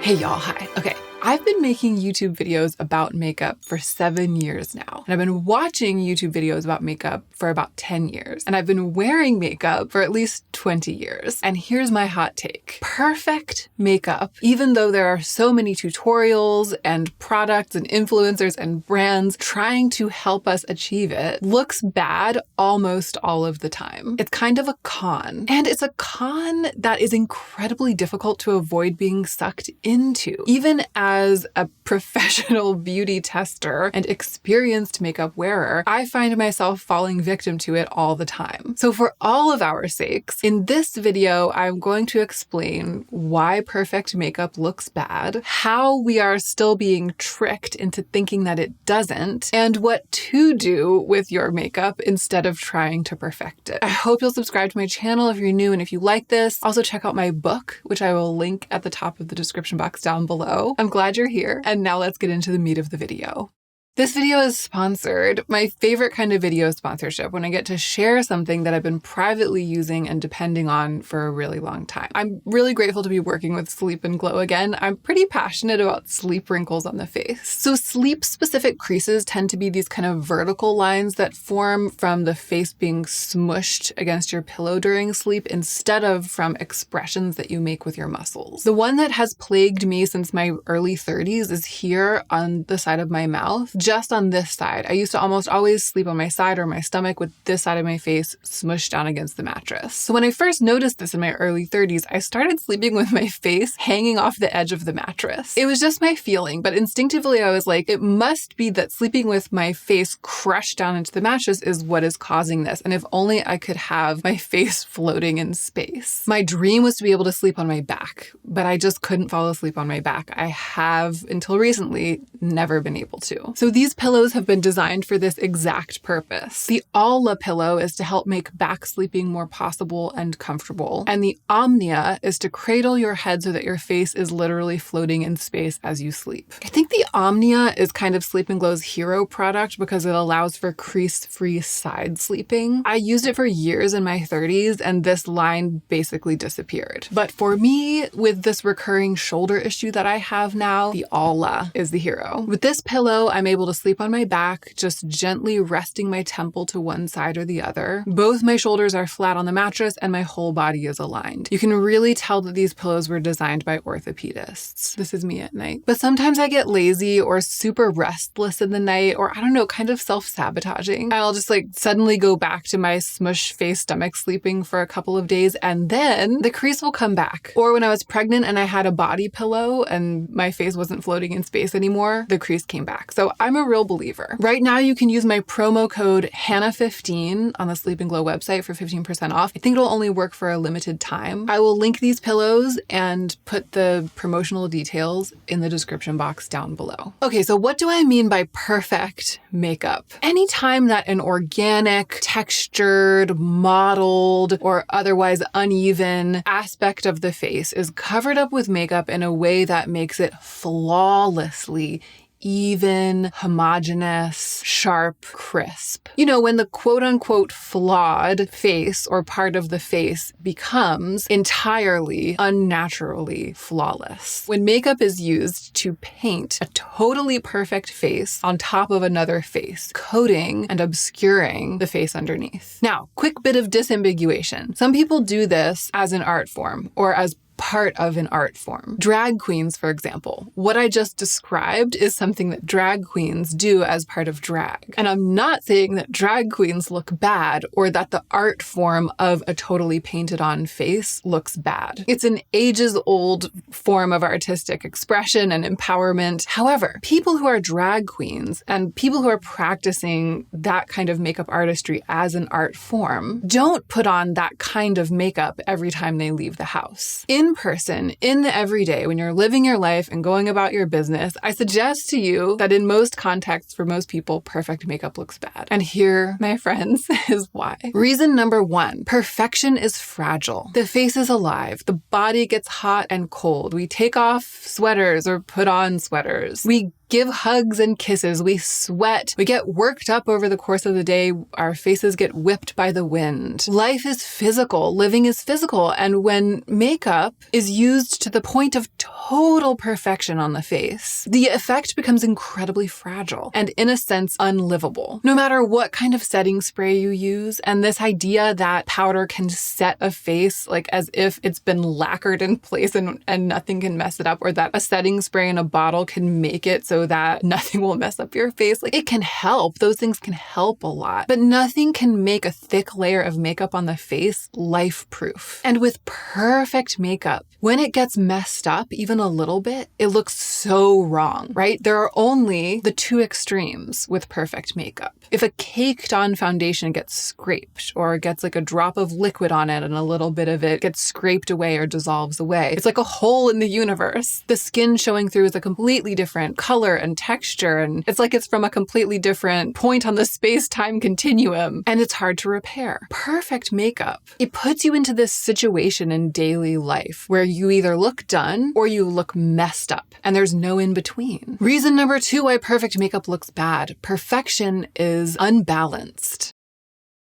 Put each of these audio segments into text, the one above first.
Hey y'all, hi. Okay, I've been making YouTube videos about makeup for 7 years now. And I've been watching YouTube videos about makeup for about 10 years. And I've been wearing makeup for at least 20 years. And here's my hot take. Perfect makeup, even though there are so many tutorials and products and influencers and brands trying to help us achieve it, looks bad almost all of the time. It's kind of a con. And it's a con that is incredibly difficult to avoid being sucked into. Even as a professional beauty tester and experienced makeup wearer, I find myself falling victim to it all the time. So for all of our sakes, in this video, I'm going to explain why perfect makeup looks bad, how we are still being tricked into thinking that it doesn't, and what to do with your makeup instead of trying to perfect it. I hope you'll subscribe to my channel if you're new and if you like this. Also check out my book, which I will link at the top of the description box down below. I'm glad you're here, and now let's get into the meat of the video. This video is sponsored, my favorite kind of video sponsorship, when I get to share something that I've been privately using and depending on for a really long time. I'm really grateful to be working with Sleep and Glow again. I'm pretty passionate about sleep wrinkles on the face. So sleep-specific creases tend to be these kind of vertical lines that form from the face being smushed against your pillow during sleep instead of from expressions that you make with your muscles. The one that has plagued me since my early 30s is here on the side of my mouth. Just on this side. I used to almost always sleep on my side or my stomach with this side of my face smushed down against the mattress. So when I first noticed this in my early 30s, I started sleeping with my face hanging off the edge of the mattress. It was just my feeling, but instinctively I was like, it must be that sleeping with my face crushed down into the mattress is what is causing this. And if only I could have my face floating in space. My dream was to be able to sleep on my back, but I just couldn't fall asleep on my back. I have, until recently, never been able to. So these pillows have been designed for this exact purpose. The Alla pillow is to help make back sleeping more possible and comfortable. And the Omnia is to cradle your head so that your face is literally floating in space as you sleep. I think the Omnia is kind of Sleep and Glow's hero product because it allows for crease-free side sleeping. I used it for years in my 30s and this line basically disappeared. But for me, with this recurring shoulder issue that I have now, the Alla is the hero. With this pillow, I'm able to sleep on my back, just gently resting my temple to one side or the other. Both my shoulders are flat on the mattress and my whole body is aligned. You can really tell that these pillows were designed by orthopedists. This is me at night. But sometimes I get lazy or super restless in the night, or I don't know, kind of self-sabotaging. And I'll just like suddenly go back to my smush face stomach sleeping for a couple of days and then the crease will come back. Or when I was pregnant and I had a body pillow and my face wasn't floating in space anymore, the crease came back. So I'm a real believer. Right now, you can use my promo code HANNAH15 on the Sleep and Glow website for 15% off. I think it'll only work for a limited time. I will link these pillows and put the promotional details in the description box down below. Okay, so what do I mean by perfect makeup? Anytime that an organic, textured, modeled, or otherwise uneven aspect of the face is covered up with makeup in a way that makes it flawlessly even, homogeneous, sharp, crisp. You know, when the quote-unquote flawed face or part of the face becomes entirely, unnaturally flawless. When makeup is used to paint a totally perfect face on top of another face, coating and obscuring the face underneath. Now, quick bit of disambiguation. Some people do this as an art form or as part of an art form. Drag queens, for example. What I just described is something that drag queens do as part of drag. And I'm not saying that drag queens look bad or that the art form of a totally painted on face looks bad. It's an ages-old form of artistic expression and empowerment. However, people who are drag queens and people who are practicing that kind of makeup artistry as an art form don't put on that kind of makeup every time they leave the house. In person, in the everyday, when you're living your life and going about your business, I suggest to you that in most contexts, for most people, perfect makeup looks bad. And here, my friends, is why. Reason number one, perfection is fragile. The face is alive. The body gets hot and cold. We take off sweaters or put on sweaters. We give hugs and kisses. We sweat. We get worked up over the course of the day. Our faces get whipped by the wind. Life is physical. Living is physical. And when makeup is used to the point of total perfection on the face, the effect becomes incredibly fragile and, in a sense, unlivable. No matter what kind of setting spray you use, and this idea that powder can set a face like as if it's been lacquered in place and nothing can mess it up, or that a setting spray in a bottle can make it so that nothing will mess up your face. Like, it can help. Those things can help a lot, but nothing can make a thick layer of makeup on the face life-proof. And with perfect makeup, when it gets messed up even a little bit, it looks so wrong, right? There are only the two extremes with perfect makeup. If a caked on foundation gets scraped or gets like a drop of liquid on it and a little bit of it gets scraped away or dissolves away, it's like a hole in the universe. The skin showing through is a completely different color and texture, and it's like it's from a completely different point on the space-time continuum, and it's hard to repair. Perfect makeup, it puts you into this situation in daily life where you either look done or you look messed up, and there's no in between. Reason number 2 why perfect makeup looks bad: perfection is unbalanced.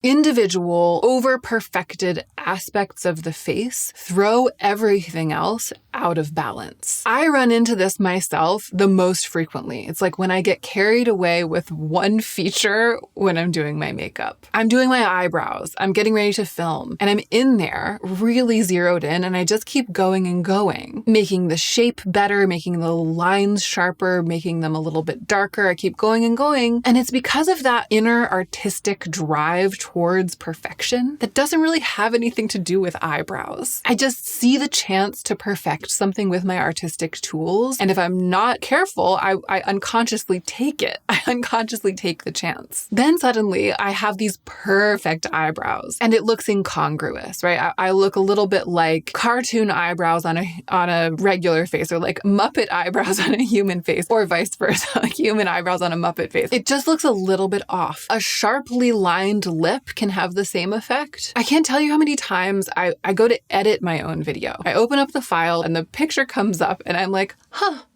Individual, over-perfected aspects of the face throw everything else out of balance. I run into this myself the most frequently. It's like when I get carried away with one feature when I'm doing my makeup. I'm doing my eyebrows, I'm getting ready to film, and I'm in there really zeroed in, and I just keep going and going, making the shape better, making the lines sharper, making them a little bit darker. I keep going and going, and it's because of that inner artistic drive towards perfection that doesn't really have anything to do with eyebrows. I just see the chance to perfect something with my artistic tools, and if I'm not careful, I unconsciously take it. I unconsciously take the chance. Then suddenly I have these perfect eyebrows, and it looks incongruous, right? I look a little bit like cartoon eyebrows on a regular face, or like Muppet eyebrows on a human face, or vice versa, like human eyebrows on a Muppet face. It just looks a little bit off. A sharply lined lip can have the same effect. I can't tell you how many times I go to edit my own video. I open up the file and the picture comes up and I'm like,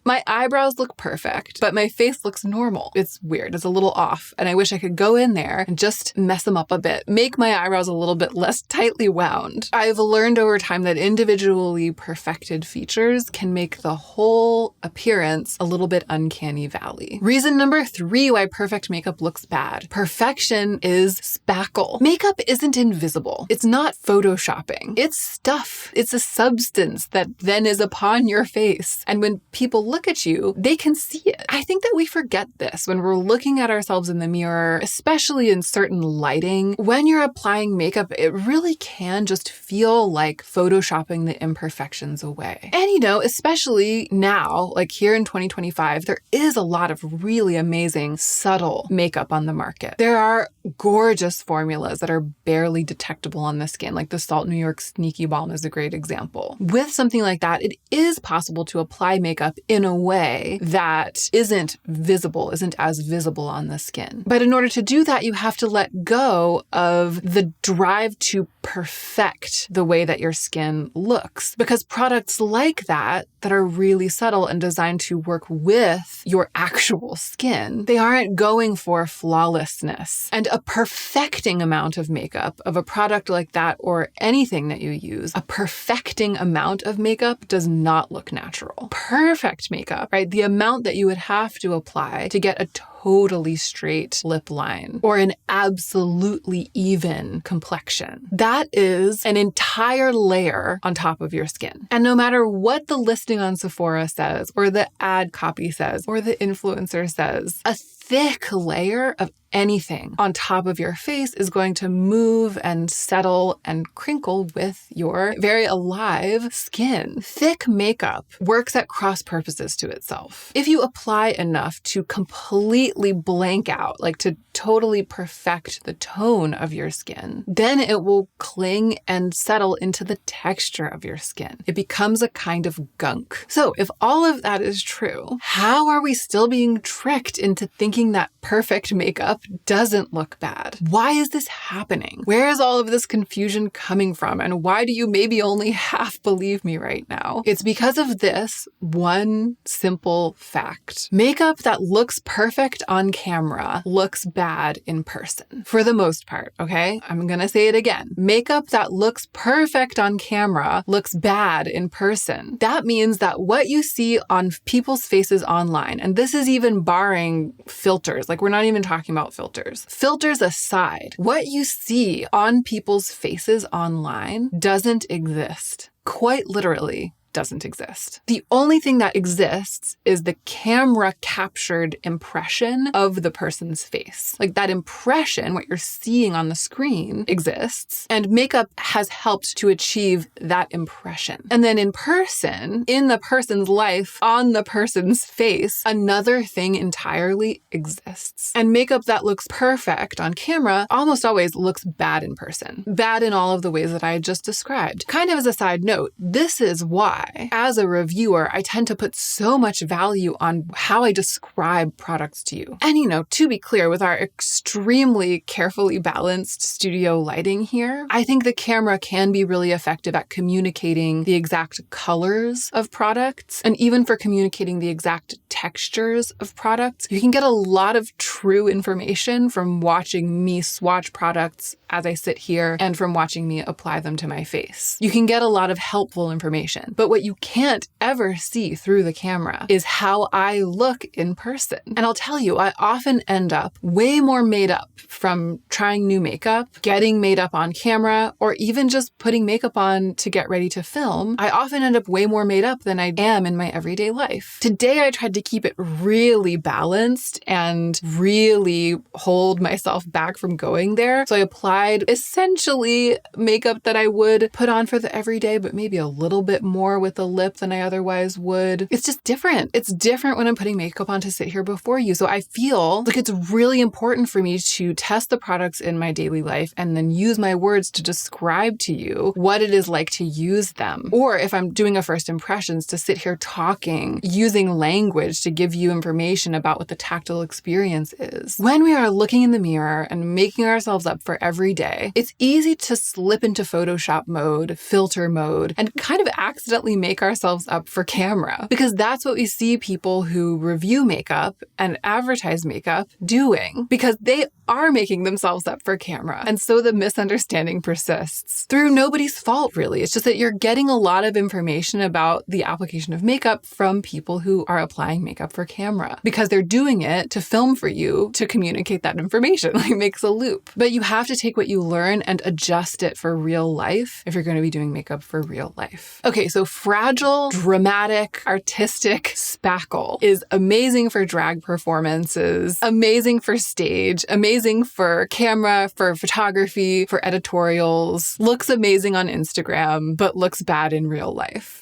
my eyebrows look perfect, but my face looks normal. It's weird. It's a little off. And I wish I could go in there and just mess them up a bit, make my eyebrows a little bit less tightly wound. I've learned over time that individually perfected features can make the whole appearance a little bit uncanny valley. Reason number 3 why perfect makeup looks bad: perfection is spackle. Makeup isn't invisible. It's not photoshopping. It's stuff. It's a substance that then is upon your face. And when people look at you, they can see it. I think that we forget this when we're looking at ourselves in the mirror, especially in certain lighting. When you're applying makeup, it really can just feel like photoshopping the imperfections away. And especially now, like here in 2025, there is a lot of really amazing, subtle makeup on the market. There are gorgeous formulas that are barely detectable on the skin, like the Salt New York Sneaky Balm is a great example. With something like that, it is possible to apply makeup in a way that isn't as visible on the skin. But in order to do that, you have to let go of the drive to perfect the way that your skin looks, because products like that are really subtle and designed to work with your actual skin, they aren't going for flawlessness. And a perfecting amount of makeup of a product like that, or anything that you use, a perfecting amount of makeup does not look natural. Perfect makeup, right? The amount that you would have to apply to get a totally straight lip line or an absolutely even complexion. That is an entire layer on top of your skin. And no matter what the listing on Sephora says, or the ad copy says, or the influencer says, a thick layer of anything on top of your face is going to move and settle and crinkle with your very alive skin. Thick makeup works at cross purposes to itself. If you apply enough to completely blank out, like to totally perfect the tone of your skin, then it will cling and settle into the texture of your skin. It becomes a kind of gunk. So if all of that is true, how are we still being tricked into thinking thinking that perfect makeup doesn't look bad. Why is this happening? Where is all of this confusion coming from? And why do you maybe only half believe me right now? It's because of this one simple fact. Makeup that looks perfect on camera looks bad in person. For the most part, okay? I'm gonna say it again. Makeup that looks perfect on camera looks bad in person. That means that what you see on people's faces online, and this is even barring filters, like we're not even talking about filters. Filters aside, what you see on people's faces online doesn't exist. Quite literally doesn't exist. The only thing that exists is the camera captured impression of the person's face. Like that impression, what you're seeing on the screen exists, and makeup has helped to achieve that impression. And then in person, in the person's life, on the person's face, another thing entirely exists. And makeup that looks perfect on camera almost always looks bad in person. Bad in all of the ways that I just described. Kind of as a side note, this is why as a reviewer, I tend to put so much value on how I describe products to you. And to be clear, with our extremely carefully balanced studio lighting here, I think the camera can be really effective at communicating the exact colors of products and even for communicating the exact textures of products. You can get a lot of true information from watching me swatch products as I sit here and from watching me apply them to my face. You can get a lot of helpful information, but what you can't ever see through the camera is how I look in person. And I'll tell you, I often end up way more made up from trying new makeup, getting made up on camera, or even just putting makeup on to get ready to film. I often end up way more made up than I am in my everyday life. Today, I tried to keep it really balanced and really hold myself back from going there. So I applied essentially makeup that I would put on for the everyday, but maybe a little bit more with the lip than I otherwise would. It's just different. It's different when I'm putting makeup on to sit here before you. So I feel like it's really important for me to test the products in my daily life and then use my words to describe to you what it is like to use them. Or if I'm doing a first impressions, to sit here talking, using language to give you information about what the tactile experience is. When we are looking in the mirror and making ourselves up for every day, it's easy to slip into Photoshop mode, filter mode, and kind of accidentally make ourselves up for camera, because that's what we see people who review makeup and advertise makeup doing, because they are making themselves up for camera. And so the misunderstanding persists through nobody's fault, really. It's just that you're getting a lot of information about the application of makeup from people who are applying makeup for camera because they're doing it to film for you to communicate that information. Like it makes a loop. But you have to take what you learn and adjust it for real life if you're going to be doing makeup for real life. Okay, so fragile, dramatic, artistic spackle is amazing for drag performances, amazing for stage, amazing for camera, for photography, for editorials, looks amazing on Instagram, but looks bad in real life.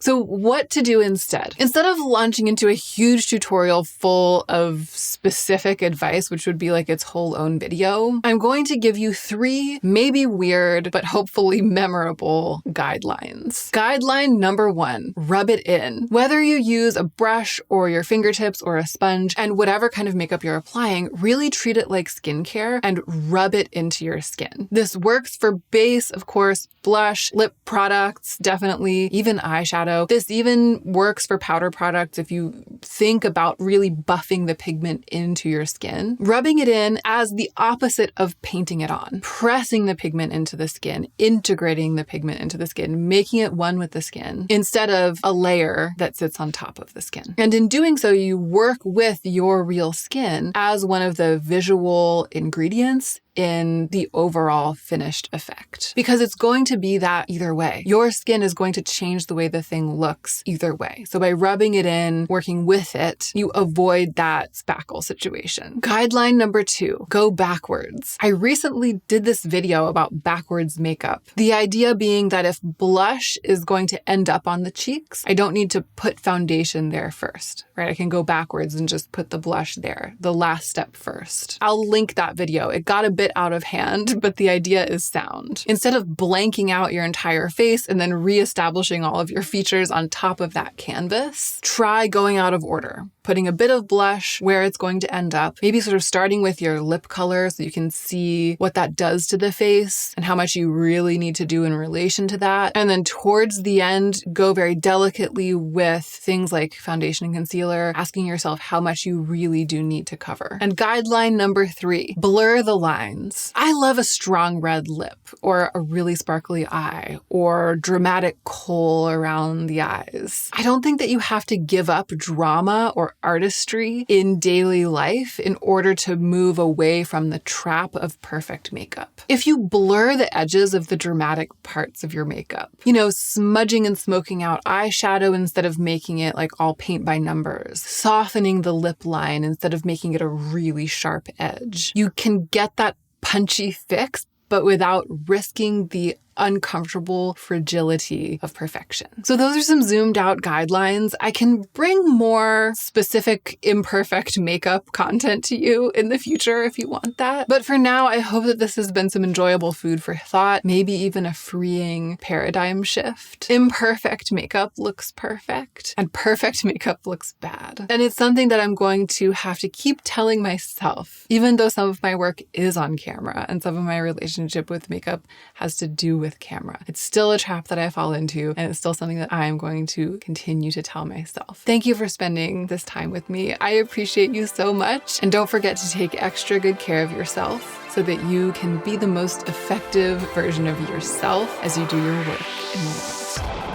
So what to do instead? Instead of launching into a huge tutorial full of specific advice, which would be like its whole own video, I'm going to give you 3 maybe weird, but hopefully memorable guidelines. Guideline number 1, rub it in. Whether you use a brush or your fingertips or a sponge and whatever kind of makeup you're applying, really treat it like skincare and rub it into your skin. This works for base, of course, blush, lip products, definitely, even eyeshadow. This even works for powder products if you think about really buffing the pigment into your skin. Rubbing it in as the opposite of painting it on. Pressing the pigment into the skin, integrating the pigment into the skin, making it one with the skin instead of a layer that sits on top of the skin. And in doing so, you work with your real skin as one of the visual ingredients in the overall finished effect. Because it's going to be that either way. Your skin is going to change the way the thing looks either way. So by rubbing it in, working with it, you avoid that spackle situation. Guideline number 2, go backwards. I recently did this video about backwards makeup. The idea being that if blush is going to end up on the cheeks, I don't need to put foundation there first, right? I can go backwards and just put the blush there, the last step first. I'll link that video. It got a bit out of hand, but the idea is sound. Instead of blanking out your entire face and then reestablishing all of your features on top of that canvas, try going out of order. putting a bit of blush where it's going to end up, maybe sort of starting with your lip color so you can see what that does to the face and how much you really need to do in relation to that. And then towards the end, go very delicately with things like foundation and concealer, asking yourself how much you really do need to cover. And guideline number 3, blur the lines. I love a strong red lip or a really sparkly eye or dramatic kohl around the eyes. I don't think that you have to give up drama or artistry in daily life in order to move away from the trap of perfect makeup. If you blur the edges of the dramatic parts of your makeup, smudging and smoking out eyeshadow instead of making it like all paint by numbers, softening the lip line instead of making it a really sharp edge, you can get that punchy fix, but without risking the uncomfortable fragility of perfection. So those are some zoomed out guidelines. I can bring more specific imperfect makeup content to you in the future if you want that. But for now, I hope that this has been some enjoyable food for thought, maybe even a freeing paradigm shift. Imperfect makeup looks perfect and perfect makeup looks bad. And it's something that I'm going to have to keep telling myself, even though some of my work is on camera and some of my relationship with makeup has to do with camera. It's still a trap that I fall into, and it's still something that I am going to continue to tell myself. Thank you for spending this time with me. I appreciate you so much. And don't forget to take extra good care of yourself so that you can be the most effective version of yourself as you do your work in the world.